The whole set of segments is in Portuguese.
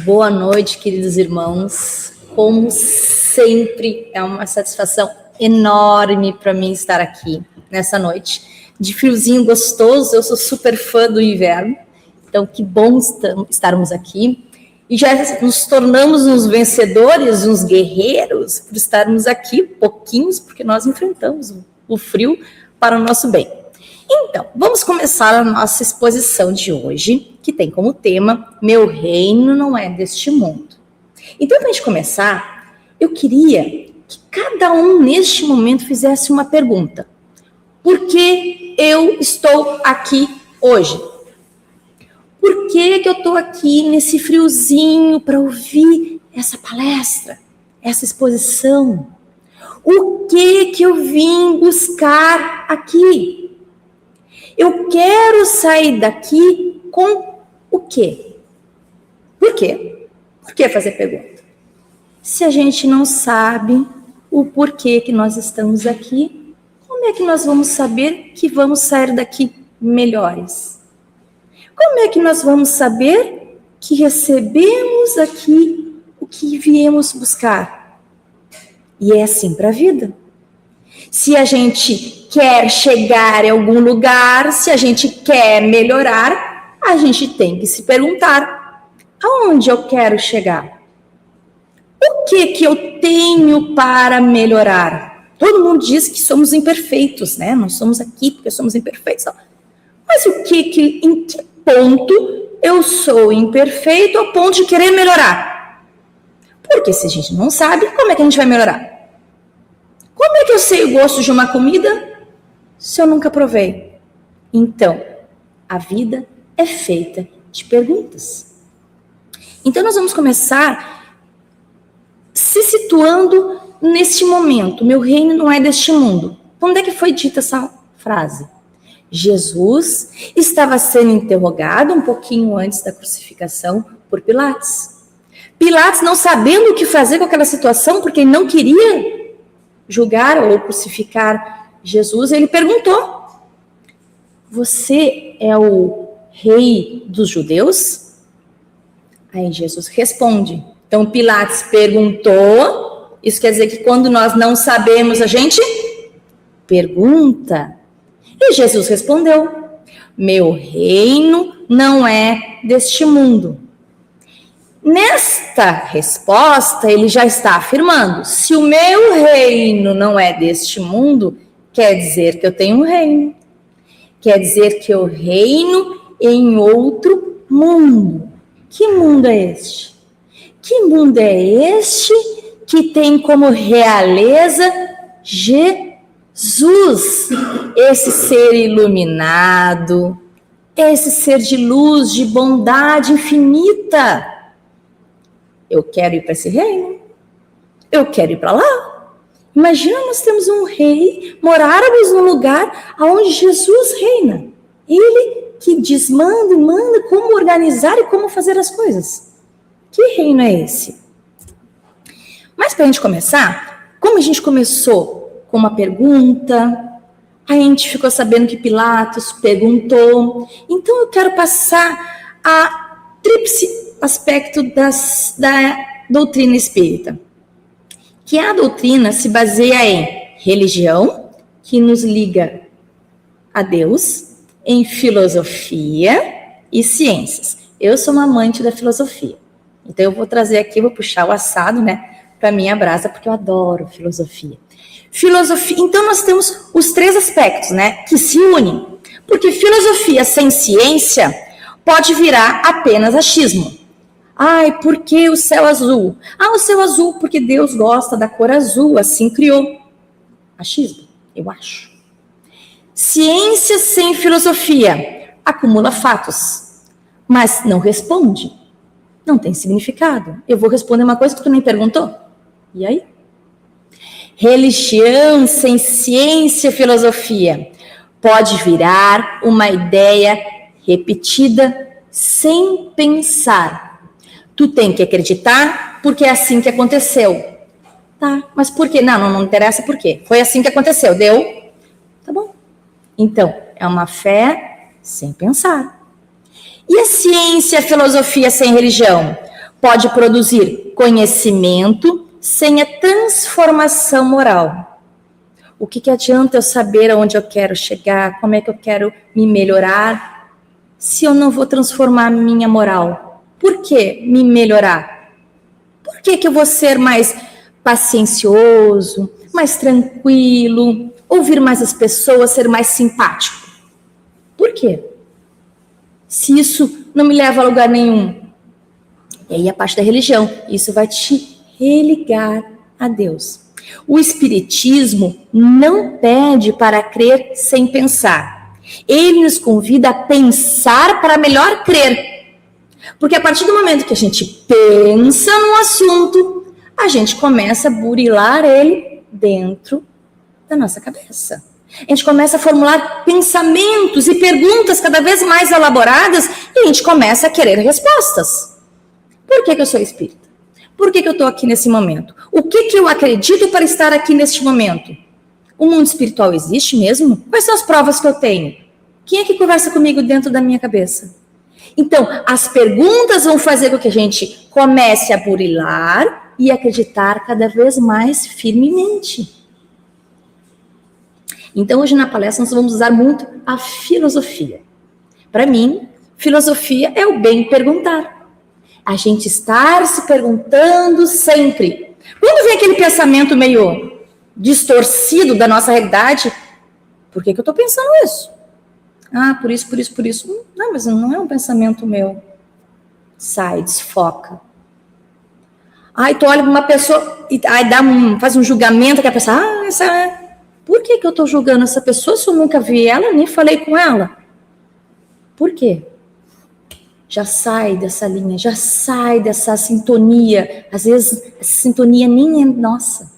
Boa noite, queridos irmãos. Como sempre, é uma satisfação enorme para mim estar aqui nessa noite de friozinho gostoso. Eu sou super fã do inverno, então que bom estarmos aqui. E já nos tornamos uns vencedores, uns guerreiros, por estarmos aqui pouquinhos, porque nós enfrentamos o frio para o nosso bem. Então, vamos começar a nossa exposição de hoje, que tem como tema Meu Reino Não É Deste Mundo. Então, para a gente começar, eu queria que cada um neste momento fizesse uma pergunta. Por que eu estou aqui hoje? Por que eu estou aqui nesse friozinho para ouvir essa palestra, essa exposição? O que eu vim buscar aqui? Eu quero sair daqui com o quê? Por quê? Por que fazer pergunta? Se a gente não sabe o porquê que nós estamos aqui, como é que nós vamos saber que vamos sair daqui melhores? Como é que nós vamos saber que recebemos aqui o que viemos buscar? E é assim para a vida. Se a gente quer chegar em algum lugar, se a gente quer melhorar, a gente tem que se perguntar: aonde eu quero chegar? O que eu tenho para melhorar? Todo mundo diz que somos imperfeitos, né? Nós somos aqui porque somos imperfeitos. Mas em que ponto eu sou imperfeito ao ponto de querer melhorar? Porque se a gente não sabe, como é que a gente vai melhorar? Como é que eu sei o gosto de uma comida se eu nunca provei? Então, a vida é feita de perguntas. Então, nós vamos começar se situando neste momento. Meu reino não é deste mundo. Onde é que foi dita essa frase? Jesus estava sendo interrogado um pouquinho antes da crucificação por Pilatos. Pilatos, não sabendo o que fazer com aquela situação, porque ele não queria julgar ou crucificar Jesus, ele perguntou: você é o rei dos judeus? Aí Jesus responde. Então Pilatos perguntou, isso quer dizer que quando nós não sabemos, a gente pergunta. E Jesus respondeu: meu reino não é deste mundo. Nesta resposta, ele já está afirmando: se o meu reino não é deste mundo, quer dizer que eu tenho um reino. Quer dizer que eu reino em outro mundo. Que mundo é este? Que mundo é este que tem como realeza Jesus? Esse ser iluminado, esse ser de luz, de bondade infinita. Eu quero ir para esse reino. Eu quero ir para lá. Imagina, nós temos um rei, moráramos num lugar onde Jesus reina. Ele que desmanda e manda como organizar e como fazer as coisas. Que reino é esse? Mas para a gente começar, como a gente começou com uma pergunta, a gente ficou sabendo que Pilatos perguntou. Então eu quero passar a tríplice aspecto da doutrina espírita, que a doutrina se baseia em religião, que nos liga a Deus, em filosofia e ciências. Eu sou uma amante da filosofia, então eu vou trazer aqui, vou puxar o assado, né, para minha brasa, porque eu adoro filosofia. Filosofia, então nós temos os três aspectos, né, que se unem, porque filosofia sem ciência pode virar apenas achismo. Ai, por que o céu azul? Ah, o céu azul porque Deus gosta da cor azul, assim criou. Achismo, eu acho. Ciência sem filosofia acumula fatos, mas não responde. Não tem significado. Eu vou responder uma coisa que tu nem perguntou. E aí? Religião sem ciência e filosofia pode virar uma ideia repetida sem pensar. Tu tem que acreditar porque é assim que aconteceu. Tá, mas por quê? Não interessa por quê. Foi assim que aconteceu, deu? Tá bom. Então, é uma fé sem pensar. E a ciência e a filosofia sem religião? Pode produzir conhecimento sem a transformação moral. O que adianta eu saber aonde eu quero chegar, como é que eu quero me melhorar, se eu não vou transformar a minha moral? Por que me melhorar? Por que eu vou ser mais paciencioso, mais tranquilo, ouvir mais as pessoas, ser mais simpático? Por quê? Se isso não me leva a lugar nenhum. E aí a parte da religião, isso vai te religar a Deus. O Espiritismo não pede para crer sem pensar. Ele nos convida a pensar para melhor crer. Porque a partir do momento que a gente pensa num assunto, a gente começa a burilar ele dentro da nossa cabeça. A gente começa a formular pensamentos e perguntas cada vez mais elaboradas e a gente começa a querer respostas. Por que eu sou espírita? Por que eu estou aqui nesse momento? O que eu acredito para estar aqui neste momento? O mundo espiritual existe mesmo? Quais são as provas que eu tenho? Quem é que conversa comigo dentro da minha cabeça? Então, as perguntas vão fazer com que a gente comece a burilar e acreditar cada vez mais firmemente. Então, hoje na palestra nós vamos usar muito a filosofia. Para mim, filosofia é o bem perguntar. A gente estar se perguntando sempre. Quando vem aquele pensamento meio distorcido da nossa realidade, por que eu estou pensando isso? Ah, por isso. Não, mas não é um pensamento meu. Sai, desfoca. Aí tu olha para uma pessoa e aí faz um julgamento que a pessoa, essa é... Por que eu estou julgando essa pessoa se eu nunca vi ela, nem falei com ela? Por quê? Já sai dessa linha, já sai dessa sintonia. Às vezes, essa sintonia nem é nossa.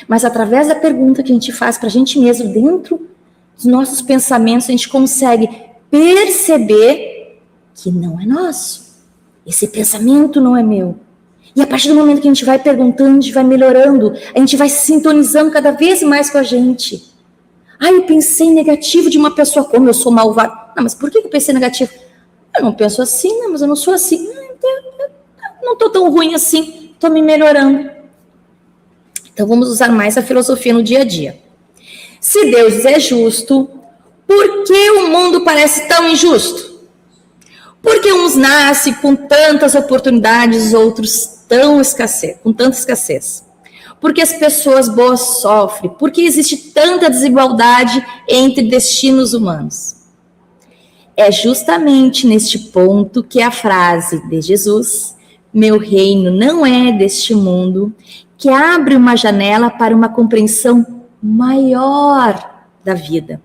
Mas através da pergunta que a gente faz para a gente mesmo, dentro dos nossos pensamentos, a gente consegue perceber que não é nosso. Esse pensamento não é meu. E a partir do momento que a gente vai perguntando, a gente vai melhorando, a gente vai se sintonizando cada vez mais com a gente. Ah, eu pensei negativo de uma pessoa, como eu sou malvado. Não, mas por que eu pensei negativo? Eu não penso assim, não, mas eu não sou assim. Não estou tão ruim assim, estou me melhorando. Então vamos usar mais a filosofia no dia a dia. Se Deus é justo, por que o mundo parece tão injusto? Porque uns nascem com tantas oportunidades, outros com tanta escassez. Porque as pessoas boas sofrem, porque existe tanta desigualdade entre destinos humanos. É justamente neste ponto que a frase de Jesus, meu reino não é deste mundo, que abre uma janela para uma compreensão maior da vida.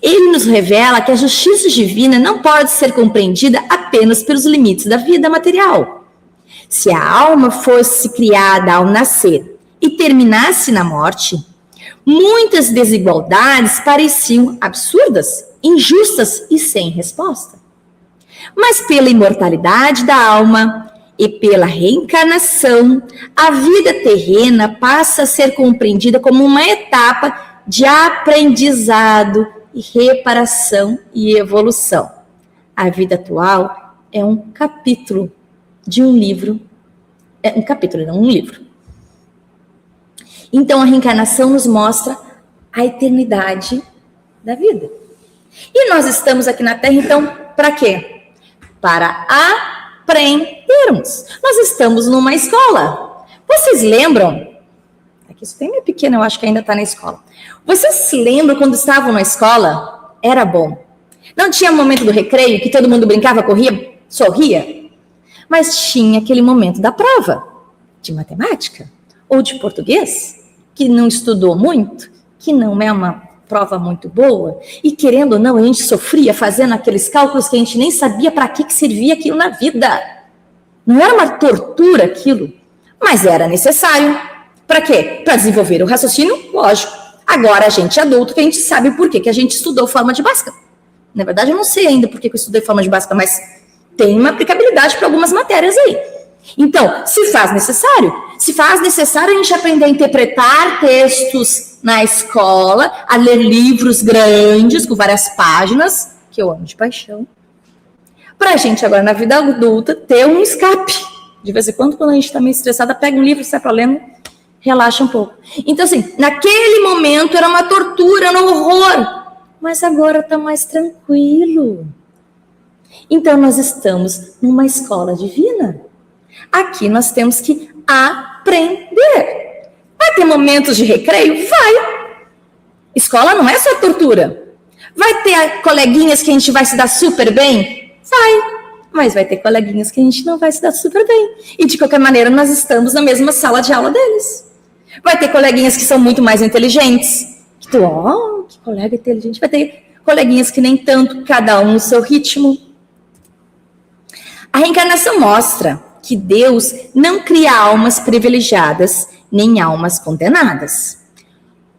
Ele nos revela que a justiça divina não pode ser compreendida apenas pelos limites da vida material. Se a alma fosse criada ao nascer e terminasse na morte, muitas desigualdades pareciam absurdas, injustas e sem resposta. Mas pela imortalidade da alma e pela reencarnação, a vida terrena passa a ser compreendida como uma etapa de aprendizado e reparação e evolução. A vida atual é um capítulo de um livro. Um livro. Então, a reencarnação nos mostra a eternidade da vida. E nós estamos aqui na Terra, então, para quê? Para aprendermos. Nós estamos numa escola. Vocês lembram? Aqui isso tem minha pequena, eu acho que ainda está na escola. Vocês se lembram quando estavam na escola? Era bom. Não tinha momento do recreio que todo mundo brincava, corria, sorria? Mas tinha aquele momento da prova de matemática ou de português, que não estudou muito, que não é uma prova muito boa, e querendo ou não, a gente sofria fazendo aqueles cálculos que a gente nem sabia para que servia aquilo na vida. Não era uma tortura aquilo, mas era necessário. Para quê? Para desenvolver o raciocínio lógico. Agora, a gente adulto, que a gente sabe por que a gente estudou forma de Bhaskara. Na verdade, eu não sei ainda por que eu estudei forma de Bhaskara, mas tem uma aplicabilidade para algumas matérias aí. Então, se faz necessário a gente aprender a interpretar textos na escola, a ler livros grandes, com várias páginas, que eu amo de paixão, para a gente agora na vida adulta ter um escape, De vez em quando a gente está meio estressada, pega um livro, sai para lendo, relaxa um pouco. Então, assim, naquele momento era uma tortura, era um horror. Mas agora está mais tranquilo. Então, nós estamos numa escola divina. Aqui nós temos que aprender. Vai ter momentos de recreio? Vai. Escola não é só tortura. Vai ter coleguinhas que a gente vai se dar super bem? Vai. Mas vai ter coleguinhas que a gente não vai se dar super bem. E de qualquer maneira, nós estamos na mesma sala de aula deles. Vai ter coleguinhas que são muito mais inteligentes. Que que colega inteligente. Vai ter coleguinhas que nem tanto, cada um no seu ritmo. A reencarnação mostra que Deus não cria almas privilegiadas, nem almas condenadas.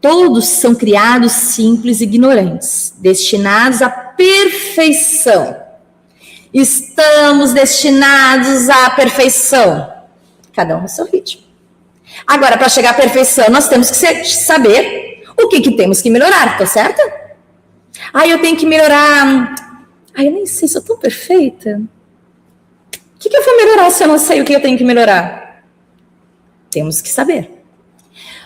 Todos são criados simples e ignorantes, destinados à perfeição. Estamos destinados à perfeição. Cada um no seu ritmo. Agora, para chegar à perfeição, nós temos que saber o que temos que melhorar, tá certo? Eu tenho que melhorar... eu nem sei, sou tão perfeita. O que eu vou melhorar se eu não sei o que eu tenho que melhorar? Temos que saber.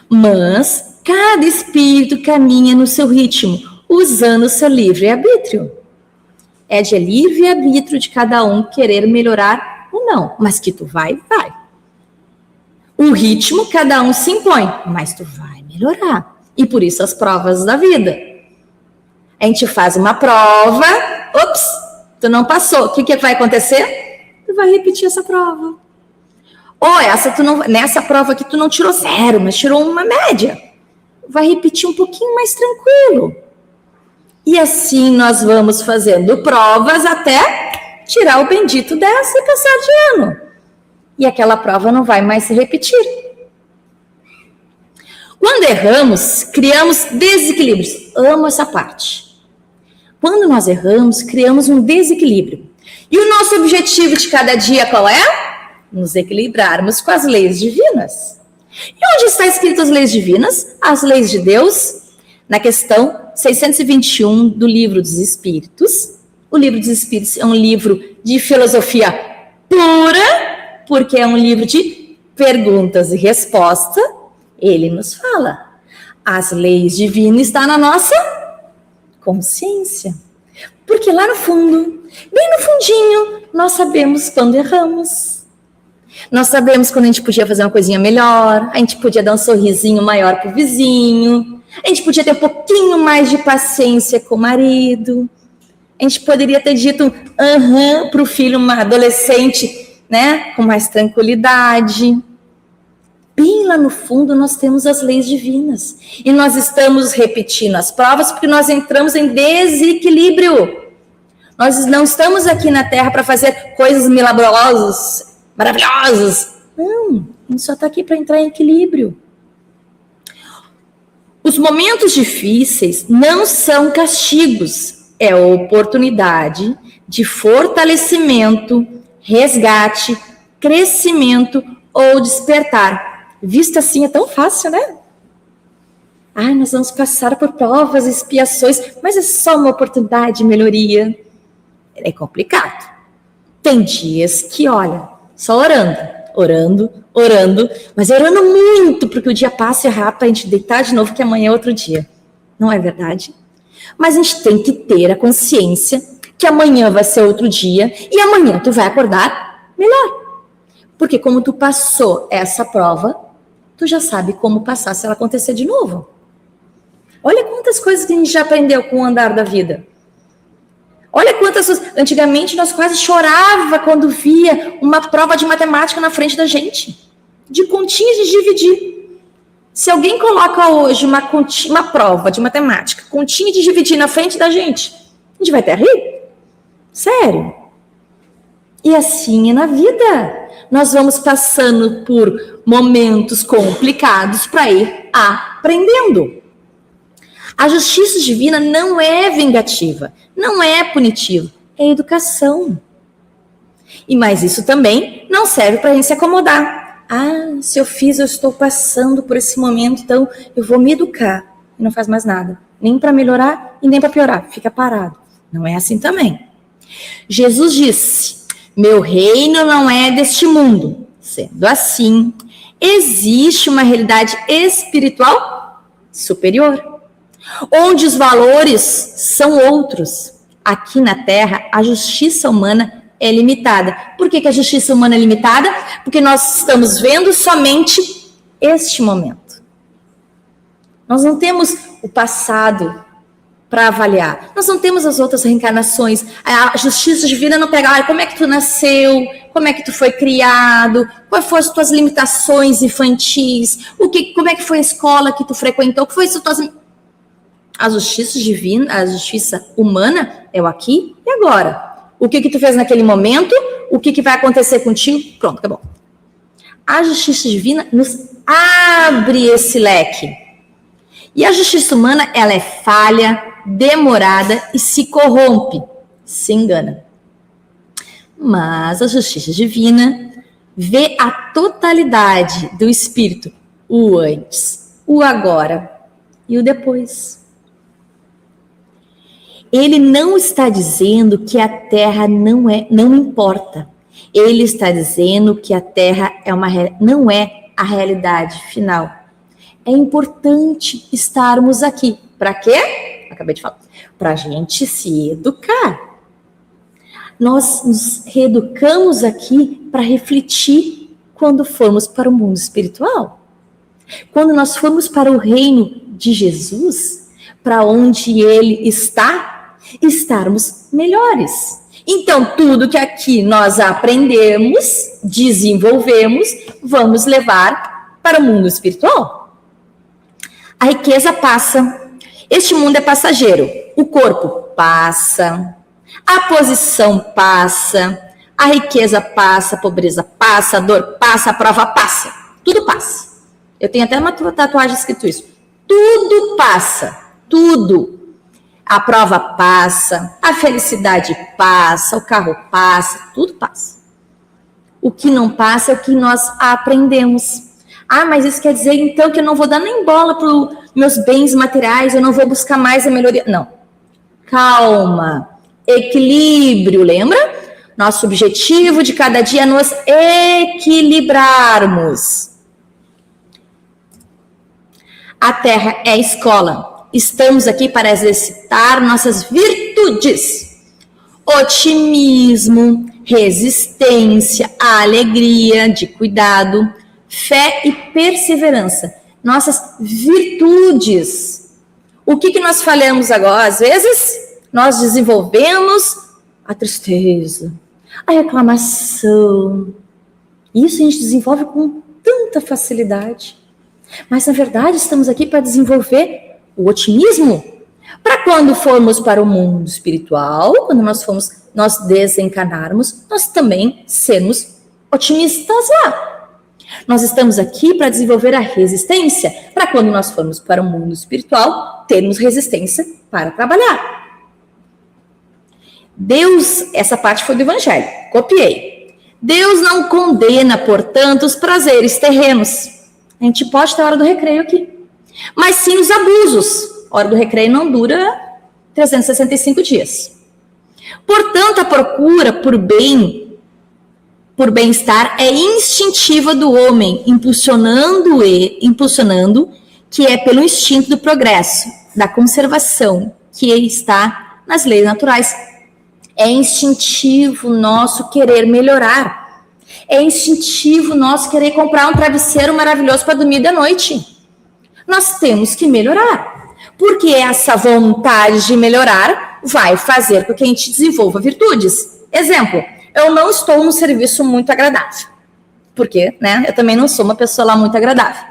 Mas cada espírito caminha no seu ritmo, usando o seu livre-arbítrio. É de livre-arbítrio de cada um querer melhorar ou não. Mas que tu vai. O ritmo cada um se impõe, mas tu vai melhorar. E por isso as provas da vida. A gente faz uma prova, tu não passou. O que vai acontecer? Tu vai repetir essa prova. Ou nessa prova aqui tu não tirou 0, mas tirou uma média. Vai repetir um pouquinho mais tranquilo. E assim nós vamos fazendo provas até tirar o bendito dessa e passar de ano. E aquela prova não vai mais se repetir. Quando erramos, criamos desequilíbrios. Amo essa parte. Quando nós erramos, criamos um desequilíbrio. E o nosso objetivo de cada dia qual é? Nos equilibrarmos com as leis divinas. E onde está escrito as leis divinas? As leis de Deus, na questão 621 do Livro dos Espíritos. O Livro dos Espíritos é um livro de filosofia pura, porque é um livro de perguntas e respostas. Ele nos fala. As leis divinas estão na nossa consciência. Porque lá no fundo, bem no fundinho, nós sabemos quando erramos. Nós sabemos quando a gente podia fazer uma coisinha melhor, a gente podia dar um sorrisinho maior pro vizinho, a gente podia ter um pouquinho mais de paciência com o marido, a gente poderia ter dito pro filho, uma adolescente, né, com mais tranquilidade. Bem lá no fundo nós temos as leis divinas. E nós estamos repetindo as provas porque nós entramos em desequilíbrio. Nós não estamos aqui na Terra para fazer coisas milagrosas, maravilhosas. Não, a gente só está aqui para entrar em equilíbrio. Os momentos difíceis não são castigos. É oportunidade de fortalecimento, resgate, crescimento ou despertar. Visto assim é tão fácil, né? Nós vamos passar por provas e expiações, mas é só uma oportunidade de melhoria. É complicado. Tem dias que, olha, só orando, mas orando muito, porque o dia passa rápido, a gente deitar de novo, que amanhã é outro dia. Não é verdade? Mas a gente tem que ter a consciência que amanhã vai ser outro dia e amanhã tu vai acordar melhor. Porque como tu passou essa prova, tu já sabe como passar se ela acontecer de novo. Olha quantas coisas que a gente já aprendeu com o andar da vida. Olha quantas coisas... Antigamente nós quase chorava quando via uma prova de matemática na frente da gente. De continhas de dividir. Se alguém coloca hoje uma prova de matemática, continha de dividir na frente da gente, a gente vai até rir. Sério. E assim é na vida. Nós vamos passando por momentos complicados para ir aprendendo. A justiça divina não é vingativa, não é punitiva, é educação. E mais isso também não serve para a gente se acomodar. Se eu estou passando por esse momento, então eu vou me educar. E não faz mais nada, nem para melhorar e nem para piorar, fica parado. Não é assim também. Jesus disse: meu reino não é deste mundo. Sendo assim, existe uma realidade espiritual superior, onde os valores são outros. Aqui na Terra, a justiça humana é limitada. Por que a justiça humana é limitada? Porque nós estamos vendo somente este momento. Nós não temos o passado para avaliar. Nós não temos as outras reencarnações. A justiça divina não pega, como é que tu nasceu, como é que tu foi criado, quais foram as tuas limitações infantis, como é que foi a escola que tu frequentou, que foi as tuas... A justiça divina, a justiça humana é o aqui e agora. O que tu fez naquele momento, o que vai acontecer contigo, pronto, acabou. A justiça divina nos abre esse leque. E a justiça humana, ela é falha, demorada e se corrompe, se engana. Mas a justiça divina vê a totalidade do espírito, o antes, o agora e o depois. Ele não está dizendo que a Terra não importa. Ele está dizendo que a Terra não é a realidade final. É importante estarmos aqui. Para quê? Acabei de falar. Para a gente se educar. Nós nos reeducamos aqui para refletir quando formos para o mundo espiritual. Quando nós formos para o reino de Jesus, para onde Ele está, estarmos melhores. Então, tudo que aqui nós aprendemos, desenvolvemos, vamos levar para o mundo espiritual. A riqueza passa. Este mundo é passageiro. O corpo passa. A posição passa. A riqueza passa. A pobreza passa. A dor passa. A prova passa. Tudo passa. Eu tenho até uma tatuagem escrito isso. Tudo passa. Tudo. A prova passa. A felicidade passa. O carro passa. Tudo passa. O que não passa é o que nós aprendemos. Mas isso quer dizer, então, que eu não vou dar nem bola para os meus bens materiais, eu não vou buscar mais a melhoria. Não. Calma. Equilíbrio, lembra? Nosso objetivo de cada dia é nos equilibrarmos. A Terra é a escola. Estamos aqui para exercitar nossas virtudes. Otimismo, resistência, alegria, de cuidado, fé e perseverança, nossas virtudes. O que nós falamos agora? Às vezes, nós desenvolvemos a tristeza, a reclamação. Isso a gente desenvolve com tanta facilidade. Mas, na verdade, estamos aqui para desenvolver o otimismo. Para quando formos para o mundo espiritual, quando nós desencarnarmos, nós também sermos otimistas lá. Nós estamos aqui para desenvolver a resistência, para quando nós formos para o mundo espiritual, termos resistência para trabalhar. Deus, essa parte foi do Evangelho, copiei. Deus não condena, portanto, os prazeres terrenos. A gente pode ter a hora do recreio aqui. Mas sim os abusos. A hora do recreio não dura 365 dias. Portanto, a procura por bem-estar é instintiva do homem, impulsionando que é pelo instinto do progresso, da conservação, que está nas leis naturais. É instintivo nosso querer melhorar. É instintivo nosso querer comprar um travesseiro maravilhoso para dormir de noite. Nós temos que melhorar. Porque essa vontade de melhorar vai fazer com que a gente desenvolva virtudes. Exemplo, eu não estou num serviço muito agradável. Porque, eu também não sou uma pessoa lá muito agradável.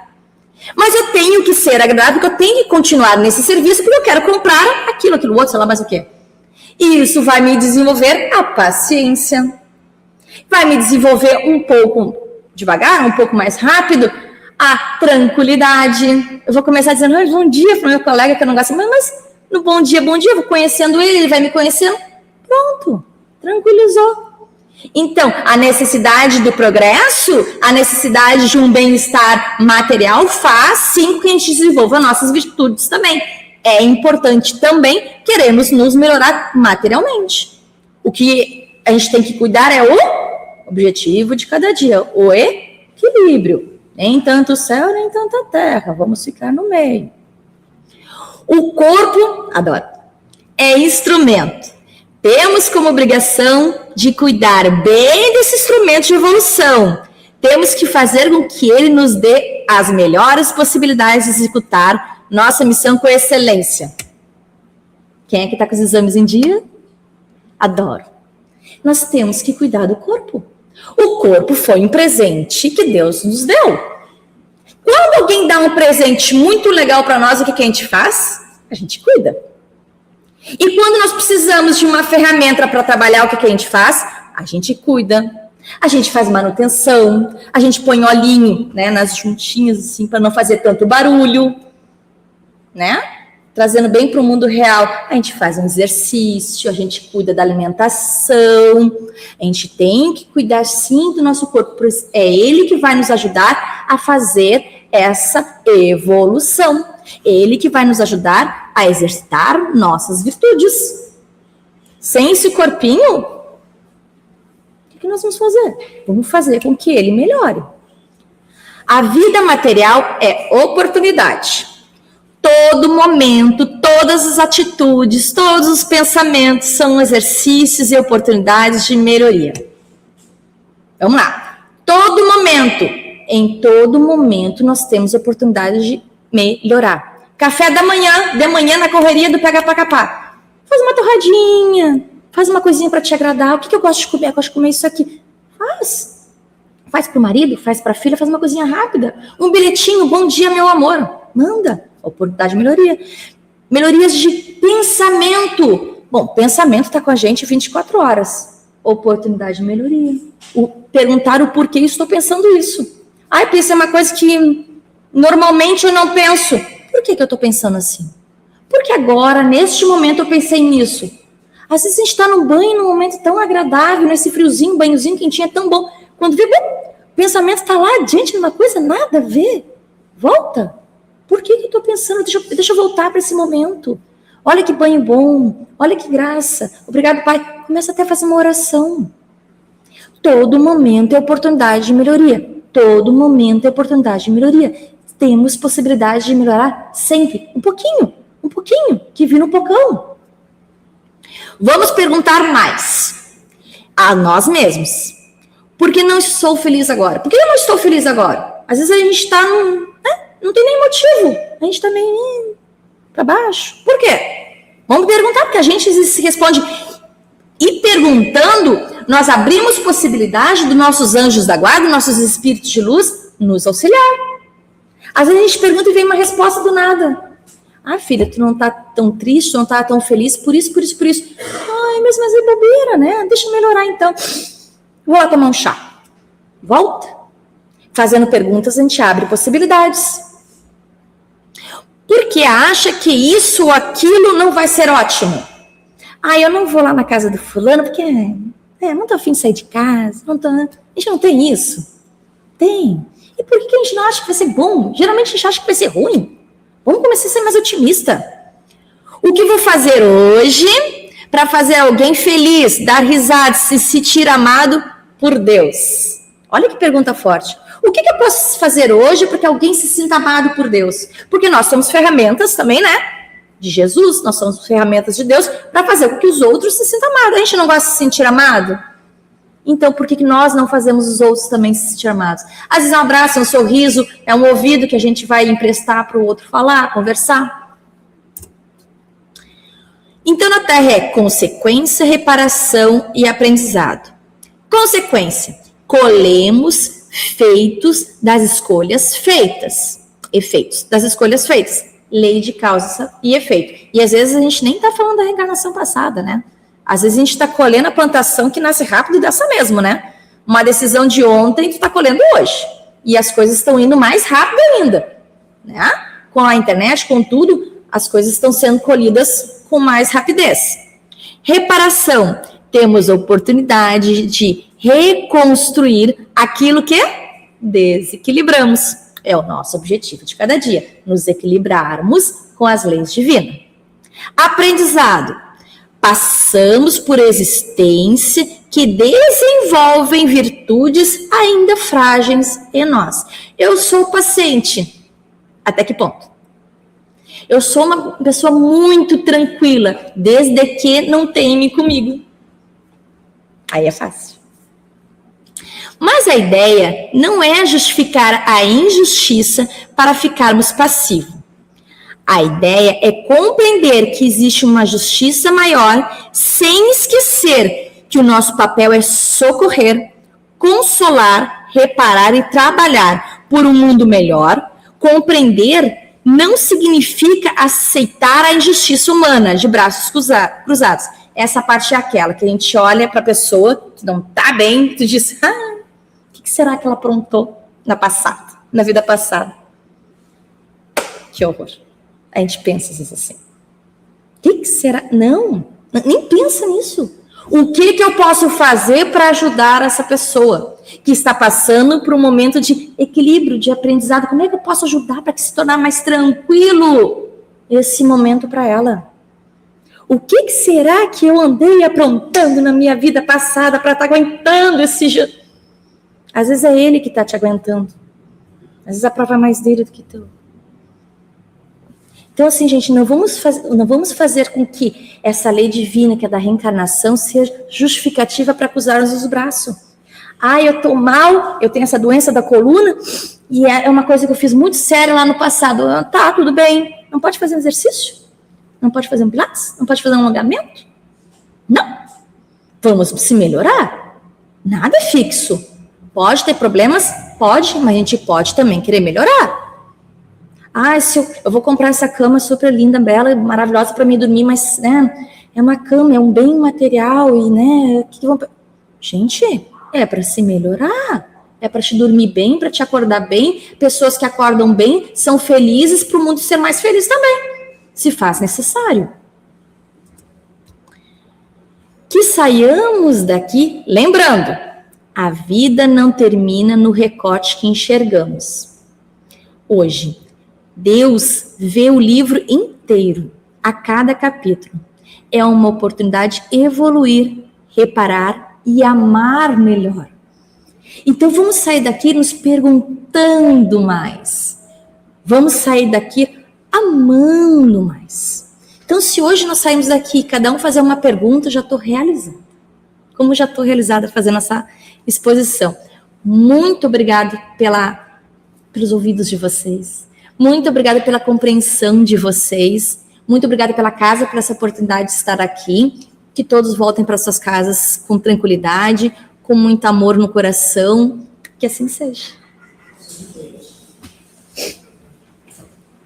Mas eu tenho que ser agradável, porque eu tenho que continuar nesse serviço, porque eu quero comprar aquilo outro, sei lá mais o quê. E isso vai me desenvolver a paciência. Vai me desenvolver um pouco devagar, um pouco mais rápido, a tranquilidade. Eu vou começar dizendo bom dia para o meu colega que eu não gosto, mas no bom dia, eu vou conhecendo ele vai me conhecendo. Pronto, tranquilizou. Então, a necessidade do progresso, a necessidade de um bem-estar material faz sim que a gente desenvolva nossas virtudes também. É importante também queremos nos melhorar materialmente. O que a gente tem que cuidar é o objetivo de cada dia, o Equilíbrio. Nem tanto céu, nem tanta terra. Vamos ficar no meio. O corpo, adoro, é instrumento. Temos como obrigação de cuidar bem desse instrumento de evolução. Temos que fazer com que ele nos dê as melhores possibilidades de executar nossa missão com excelência. Quem é que está com os exames em dia? Adoro. Nós temos que cuidar do corpo. O corpo foi um presente que Deus nos deu. Quando alguém dá um presente muito legal para nós, o que a gente faz? A gente cuida. E quando nós precisamos de uma ferramenta para trabalhar, o que a gente faz? A gente cuida. A gente faz manutenção, a gente põe olhinho, né, nas juntinhas, assim, para não fazer tanto barulho, né? Trazendo bem para o mundo real, a gente faz um exercício, a gente cuida da alimentação, a gente tem que cuidar sim do nosso corpo, pois é ele que vai nos ajudar a fazer essa evolução, ele que vai nos ajudar a exercitar nossas virtudes. Sem esse corpinho, o que nós vamos fazer? Vamos fazer com que ele melhore. A vida material é oportunidade. Todo momento, todas as atitudes, todos os pensamentos são exercícios e oportunidades de melhoria. Vamos lá. Todo momento, em todo momento nós temos oportunidade de melhorar. Café da manhã, de manhã na correria do pega pra capar. Faz uma torradinha, faz uma coisinha para te agradar. O que eu gosto de comer? Eu gosto de comer isso aqui. Faz pro marido, faz pra filha, faz uma coisinha rápida. Um bilhetinho, bom dia, meu amor. Manda. Oportunidade de melhoria. Melhorias de pensamento. Bom, pensamento está com a gente 24 horas. Oportunidade de melhoria. Perguntar o porquê estou pensando isso. Pensei uma coisa que normalmente eu não penso. Por que eu estou pensando assim? Porque agora, neste momento, eu pensei nisso. Às vezes a gente está num banho, num momento tão agradável, nesse friozinho, banhozinho quentinho, é tão bom. Quando vê, o pensamento está lá adiante numa coisa, nada a ver. Volta. Por que eu estou pensando? Deixa eu voltar para esse momento. Olha que banho bom. Olha que graça. Obrigado, Pai. Começa até a fazer uma oração. Todo momento é oportunidade de melhoria. Todo momento é oportunidade de melhoria. Temos possibilidade de melhorar sempre. Um pouquinho, que vira um pocão. Vamos perguntar mais a nós mesmos. Por que não estou feliz agora? Por que eu não estou feliz agora? Às vezes a gente está não tem nem motivo. A gente está meio para baixo. Por quê? Vamos perguntar, porque a gente se responde. E perguntando, nós abrimos possibilidade dos nossos anjos da guarda, nossos espíritos de luz, nos auxiliar. Às vezes a gente pergunta e vem uma resposta do nada. Filha, tu não tá tão triste, tu não tá tão feliz, por isso. Mas é bobeira, né? Deixa eu melhorar então. Vou lá tomar um chá. Volta. Fazendo perguntas, a gente abre possibilidades. Porque acha que isso ou aquilo não vai ser ótimo. Eu não vou lá na casa do fulano, porque não tô afim de sair de casa. A gente não tem isso. Tem. E por que a gente não acha que vai ser bom? Geralmente a gente acha que vai ser ruim. Vamos começar a ser mais otimista. O que vou fazer hoje para fazer alguém feliz, dar risada, se sentir amado por Deus? Olha que pergunta forte. O que eu posso fazer hoje para que alguém se sinta amado por Deus? Porque nós somos ferramentas também, né? De Jesus, nós somos ferramentas de Deus para fazer com que os outros se sintam amados. A gente não gosta de se sentir amado? Então, por que nós não fazemos os outros também se sentir amados? Às vezes é um abraço, é um sorriso, é um ouvido que a gente vai emprestar para o outro falar, conversar. Então, na Terra é consequência, reparação e aprendizado. Consequência. Colhemos feitos das escolhas feitas. Efeitos das escolhas feitas. Lei de causa e efeito. E às vezes a gente nem está falando da reencarnação passada, né? Às vezes a gente está colhendo a plantação que nasce rápido dessa mesmo, né? Uma decisão de ontem, tu está colhendo hoje. E as coisas estão indo mais rápido ainda, né? Com a internet, com tudo, as coisas estão sendo colhidas com mais rapidez. Reparação. Temos a oportunidade de reconstruir aquilo que desequilibramos. É o nosso objetivo de cada dia, nos equilibrarmos com as leis divinas. Aprendizado. Passamos por existência que desenvolvem virtudes ainda frágeis em nós. Eu sou paciente. Até que ponto? Eu sou uma pessoa muito tranquila, desde que não teme comigo. Aí é fácil. Mas a ideia não é justificar a injustiça para ficarmos passivos. A ideia é compreender que existe uma justiça maior, sem esquecer que o nosso papel é socorrer, consolar, reparar e trabalhar por um mundo melhor. Compreender não significa aceitar a injustiça humana de braços cruzados. Essa parte é aquela que a gente olha para a pessoa que não está bem, tu diz, o que será que ela aprontou na vida passada? Que horror. A gente pensa às vezes assim. O que será? Não, nem pensa nisso. O que eu posso fazer para ajudar essa pessoa que está passando por um momento de equilíbrio, de aprendizado? Como é que eu posso ajudar para que se tornar mais tranquilo esse momento para ela? O que será que eu andei aprontando na minha vida passada para estar aguentando esse... Às vezes é ele que está te aguentando. Às vezes a prova é mais dele do que tu. Então, assim, gente, não vamos fazer com que essa lei divina, que é da reencarnação, seja justificativa para cruzarmos os braços. Eu estou mal, eu tenho essa doença da coluna, e é uma coisa que eu fiz muito séria lá no passado. Tá, tudo bem. Não pode fazer um exercício? Não pode fazer um pilates? Não pode fazer um alongamento? Não. Vamos se melhorar? Nada é fixo. Pode ter problemas? Pode, mas a gente pode também querer melhorar. Se eu vou comprar essa cama super linda, bela, maravilhosa para mim dormir, mas, né, é uma cama, é um bem material e, né, gente, é para se melhorar, é para te dormir bem, para te acordar bem. Pessoas que acordam bem são felizes para o mundo ser mais feliz também, se faz necessário. Que saiamos daqui lembrando, a vida não termina no recorte que enxergamos. Hoje, Deus vê o livro inteiro, a cada capítulo. É uma oportunidade de evoluir, reparar e amar melhor. Então vamos sair daqui nos perguntando mais. Vamos sair daqui amando mais. Então se hoje nós saímos daqui, cada um fazer uma pergunta, eu já estou realizada. Como já estou realizada fazendo essa exposição. Muito obrigada pelos ouvidos de vocês. Muito obrigada pela compreensão de vocês. Muito obrigada pela casa, por essa oportunidade de estar aqui. Que todos voltem para suas casas com tranquilidade, com muito amor no coração. Que assim seja.